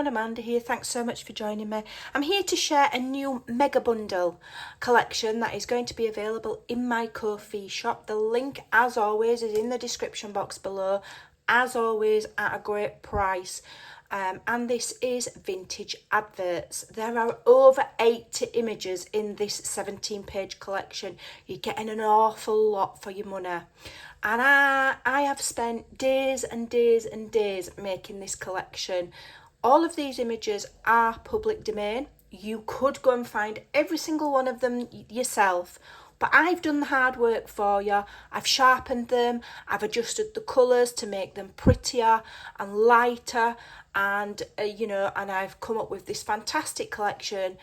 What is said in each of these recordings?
everyone, Amanda here. Thanks so much for joining me. I'm here to share a new mega bundle collection that is going to be available in my Ko-fi shop. The link, as always, is in the description box below, as always at a great price. And this is Vintage Adverts. There are over 80 images in this 17-page collection. You're getting an awful lot for your money. And I have spent days and days and days making this collection. All of these images are public domain. You could go and find every single one of them yourself, but I've done the hard work for you. I've sharpened them, I've adjusted the colours to make them prettier and lighter, and and I've come up with this fantastic collection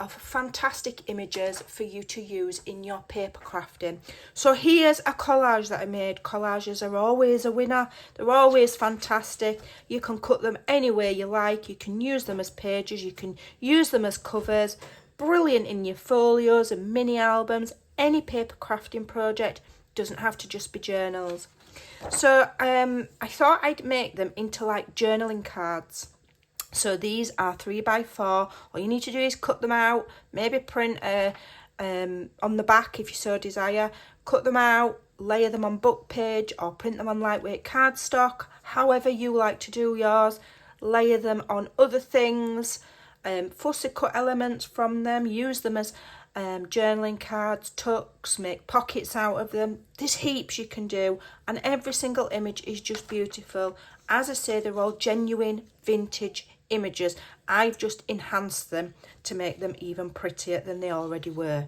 of fantastic images for you to use in your paper crafting. So here's a collage that I made. Collages are always a winner. They're always fantastic. You can cut them any way you like. You can use them as pages. You can use them as covers. Brilliant in your folios and mini albums. Any paper crafting project. Doesn't have to just be journals. So I thought I'd make them into like journaling cards. So these are 3x4. All you need to do is cut them out, maybe print on the back if you so desire. Cut them out, layer them on book page or print them on lightweight cardstock, however you like to do yours. Layer them on other things, fussy cut elements from them, use them as journaling cards, tucks, make pockets out of them. There's heaps you can do, and every single image is just beautiful. As I say, they're all genuine vintage images. I've just enhanced them to make them even prettier than they already were.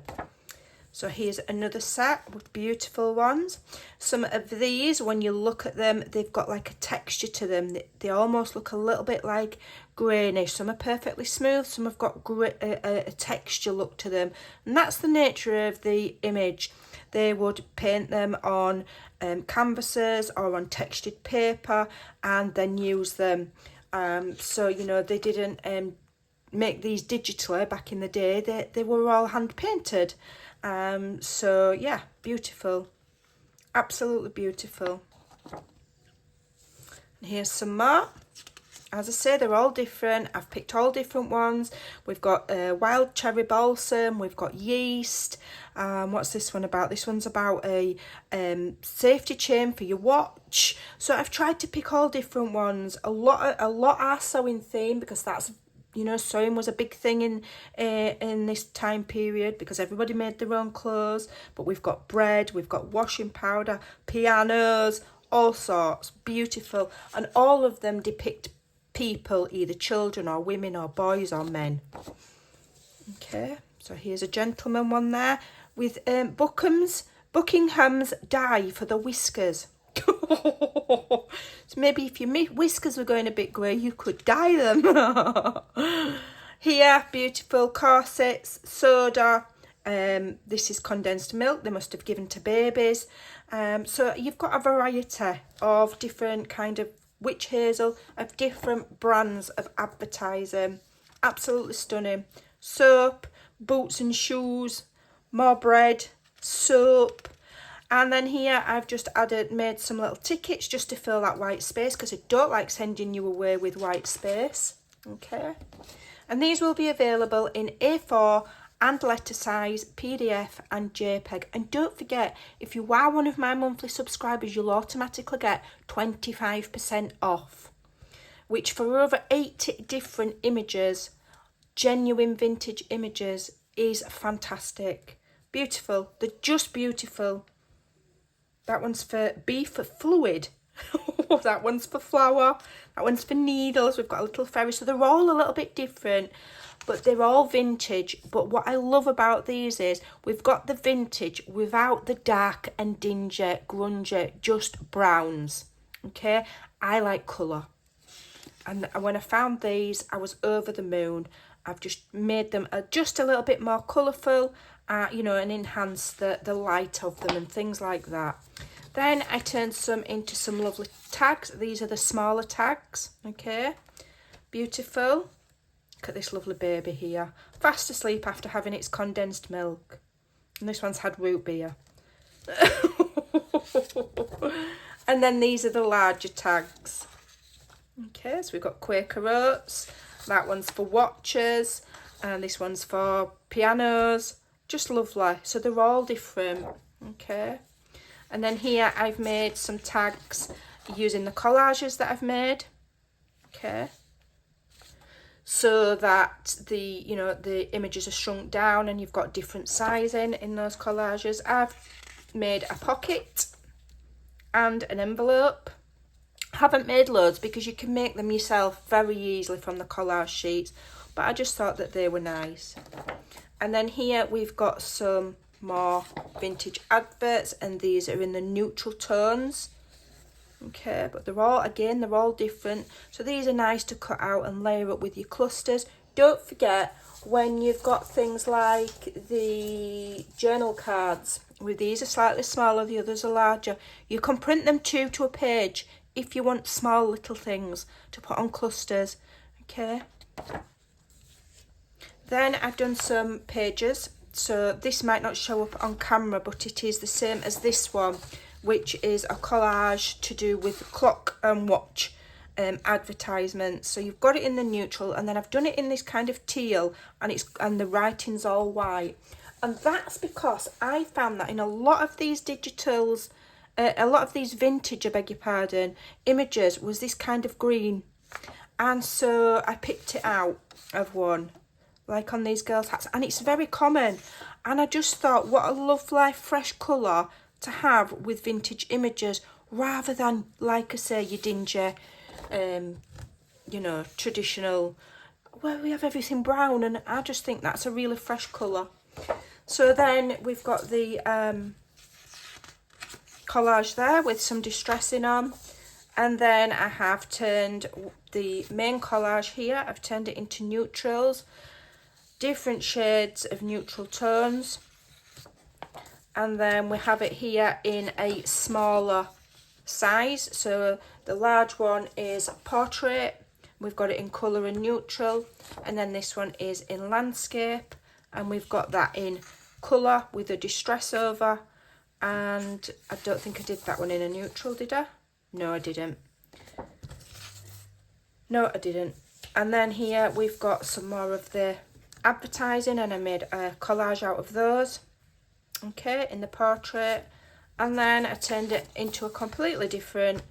So here's another set with beautiful ones. Some of these, when you look at them, they've got like a texture to them. They almost look a little bit like greenish. Some are perfectly smooth, some have got a texture look to them, and that's the nature of the image. They would paint them on canvases or on textured paper and then use them. So they didn't make these digitally back in the day. They were all hand painted. So yeah, beautiful, absolutely beautiful. And here's some more. As I say, they're all different. I've picked all different ones. We've got wild cherry balsam, we've got yeast. What's this one about? This one's about a safety chain for your watch. So I've tried to pick all different ones. A lot are sewing theme, because that's, sewing was a big thing in this time period, because everybody made their own clothes. But we've got bread, we've got washing powder, pianos, all sorts. Beautiful. And all of them depict people, either children or women or boys or men. Okay, so here's a gentleman one there with Buckingham's dye for the whiskers. So maybe if your whiskers were going a bit grey, you could dye them. Here, beautiful corsets, soda. This is condensed milk they must have given to babies. So you've got a variety of different kind of witch hazel, of different brands of advertising. Absolutely stunning. Soap, boots and shoes, more bread, soap. And then here I've just made some little tickets just to fill that white space, because I don't like sending you away with white space. Okay, and these will be available in A4 and letter size, PDF and JPEG. And don't forget, if you are one of my monthly subscribers, you'll automatically get 25% off, which for over 80 different images, genuine vintage images, is fantastic. Beautiful. They're just beautiful. That one's for beef fluid. That one's for flour. That one's for needles. We've got a little fairy. So they're all a little bit different, but they're all vintage. But what I love about these is we've got the vintage without the dark and dingy, grungy, just browns. Okay, I like colour. And when I found these, I was over the moon. I've just made them just a little bit more colourful, and enhanced the light of them and things like that. Then I turned some into some lovely tags. These are the smaller tags, okay? Beautiful. Look at this lovely baby here. Fast asleep after having its condensed milk. And this one's had root beer. And then these are the larger tags. Okay, so we've got Quaker Oats, that one's for watches, and this one's for pianos. Just lovely. So they're all different. Okay, and then here I've made some tags using the collages that I've made. Okay, so that the images are shrunk down and you've got different sizing in those collages. I've made a pocket and an envelope. Haven't made loads because you can make them yourself very easily from the collage sheets, but I just thought that they were nice. And then here we've got some more vintage adverts, and these are in the neutral tones. Okay, but they're all different. So these are nice to cut out and layer up with your clusters. Don't forget, when you've got things like the journal cards, with these are slightly smaller, the others are larger, you can print them two to a page if you want small little things to put on clusters. Okay, then I've done some pages, so this might not show up on camera, but it is the same as this one, which is a collage to do with clock and watch advertisements. So you've got it in the neutral, and then I've done it in this kind of teal, and the writing's all white. And that's because I found that in a lot of these digitals, a lot of these vintage, I beg your pardon, images was this kind of green. And so I picked it out of one, like on these girls' hats, and it's very common. And I just thought, what a lovely fresh colour to have with vintage images, rather than, like I say, your dingy, traditional, where we have everything brown. And I just think that's a really fresh colour. So then we've got the collage there with some distressing on, and then I have turned the main collage here, I've turned it into neutrals, different shades of neutral tones, and then we have it here in a smaller size. So the large one is portrait, we've got it in colour and neutral, and then this one is in landscape, and we've got that in colour with a distress over. And I don't think I did that one in a neutral, did I? No, I didn't. No, I didn't. And then here we've got some more of the advertising, and I made a collage out of those. Okay, in the portrait. And then I turned it into a completely different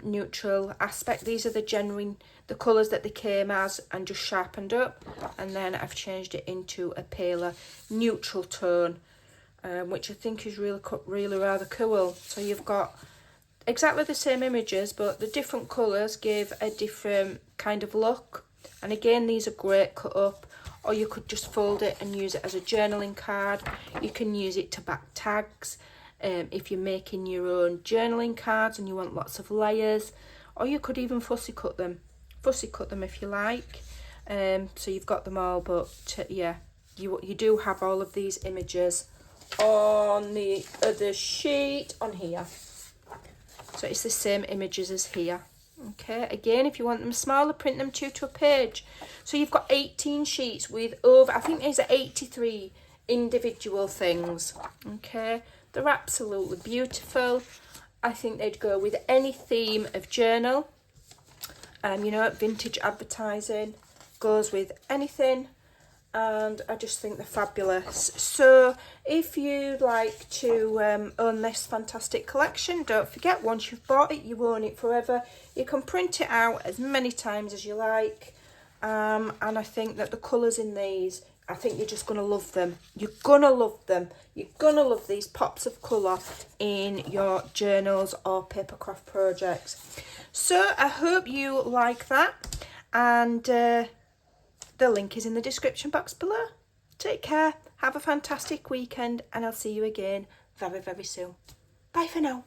neutral aspect. These are the colours that they came as, and just sharpened up. And then I've changed it into a paler neutral tone, which I think is really rather cool. So you've got exactly the same images, but the different colours give a different kind of look. And again, these are great cut up, or you could just fold it and use it as a journaling card. You can use it to back tags if you're making your own journaling cards and you want lots of layers, or you could even fussy cut them if you like. So you've got them all, but yeah, you do have all of these images on the other sheet on here. So it's the same images as here. Okay, again, if you want them smaller, print them two to a page. So you've got 18 sheets with over, I think these are 83 individual things. Okay, they're absolutely beautiful. I think they'd go with any theme of journal. Vintage advertising goes with anything, and I just think they're fabulous. So if you'd like to own this fantastic collection, don't forget, once you've bought it, you own it forever. You can print it out as many times as you like, and I think that the colours in these, I think you're just going to love them. You're going to love them. You're going to love these pops of colour in your journals or papercraft projects. So I hope you like that, and the link is in the description box below. Take care, have a fantastic weekend, and I'll see you again very, very soon. Bye for now.